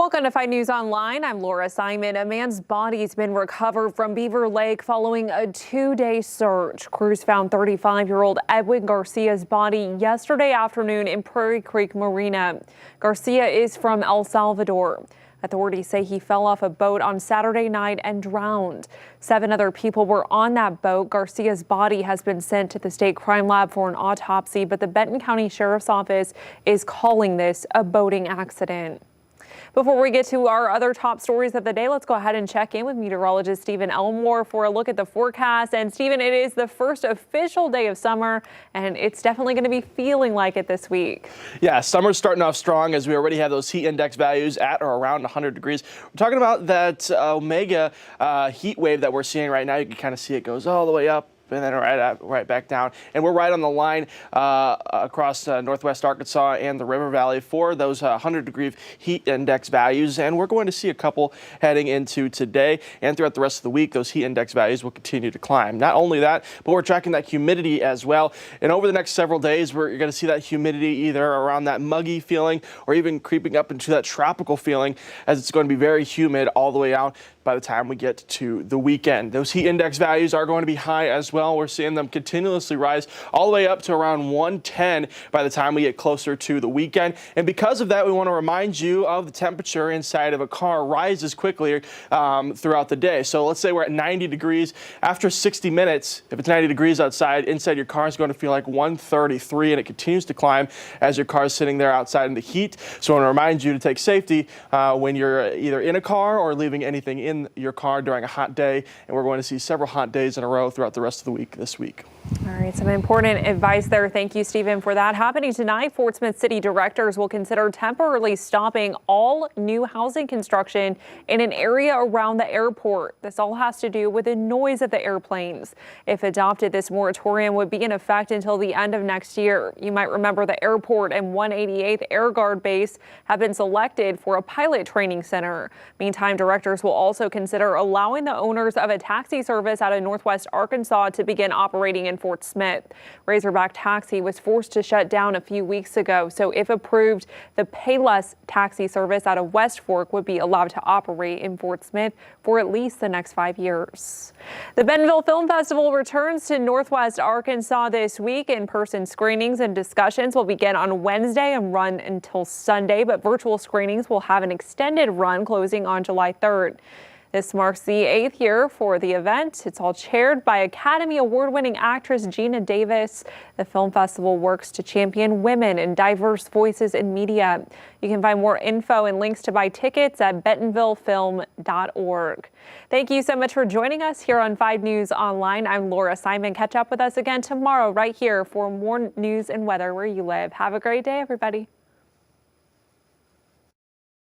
Welcome to 5 News Online. I'm Laura Simon. A man's body's been recovered from Beaver Lake following a 2-day search. Crews found 35-year-old Edwin Garcia's body yesterday afternoon in Prairie Creek Marina. Garcia is from El Salvador. Authorities say he fell off a boat on Saturday night and drowned. 7 other people were on that boat. Garcia's body has been sent to the state crime lab for an autopsy, but the Benton County Sheriff's Office is calling this a boating accident. Before we get to our other top stories of the day, let's go ahead and check in with meteorologist Stephen Elmore for a look at the forecast. And Stephen, it is the first official day of summer, and it's definitely going to be feeling like it this week. Yeah, summer's starting off strong as we already have those heat index values at or around 100 degrees. We're talking about that Omega heat wave that we're seeing right now. You can kind of see it goes all the way up and then right back down. And we're right on the line across northwest Arkansas and the River Valley for those 100-degree heat index values. And we're going to see a couple heading into today and throughout the rest of the week. Those heat index values will continue to climb. Not only that, but we're tracking that humidity as well. And over the next several days, you're going to see that humidity either around that muggy feeling or even creeping up into that tropical feeling, as it's going to be very humid all the way out by the time we get to the weekend. Those heat index values are going to be high as well. We're seeing them continuously rise all the way up to around 110 by the time we get closer to the weekend. And because of that, we want to remind you of the temperature inside of a car rises quickly throughout the day. So let's say we're at 90 degrees. After 60 minutes, if it's 90 degrees outside, inside your car is going to feel like 133, and it continues to climb as your car is sitting there outside in the heat. So I want to remind you to take safety when you're either in a car or leaving anything in your car during a hot day, and we're going to see several hot days in a row throughout the rest of the week this week. All right, some important advice there. Thank you, Stephen, for that. Happening tonight, Fort Smith City directors will consider temporarily stopping all new housing construction in an area around the airport. This all has to do with the noise of the airplanes. If adopted, this moratorium would be in effect until the end of next year. You might remember the airport and 188th Air Guard Base have been selected for a pilot training center. Meantime, directors will also consider allowing the owners of a taxi service out of Northwest Arkansas to begin operating in Fort Smith. Razorback Taxi was forced to shut down a few weeks ago, so if approved, the Payless taxi service out of West Fork would be allowed to operate in Fort Smith for at least the next 5 years. The Bentonville Film Festival returns to Northwest Arkansas this week. In-person screenings and discussions will begin on Wednesday and run until Sunday, but virtual screenings will have an extended run closing on July 3rd. This marks the 8th year for the event. It's all chaired by Academy Award-winning actress Gina Davis. The film festival works to champion women and diverse voices in media. You can find more info and links to buy tickets at bentonvillefilm.org. Thank you so much for joining us here on 5 News Online. I'm Laura Simon. Catch up with us again tomorrow right here for more news and weather where you live. Have a great day, everybody.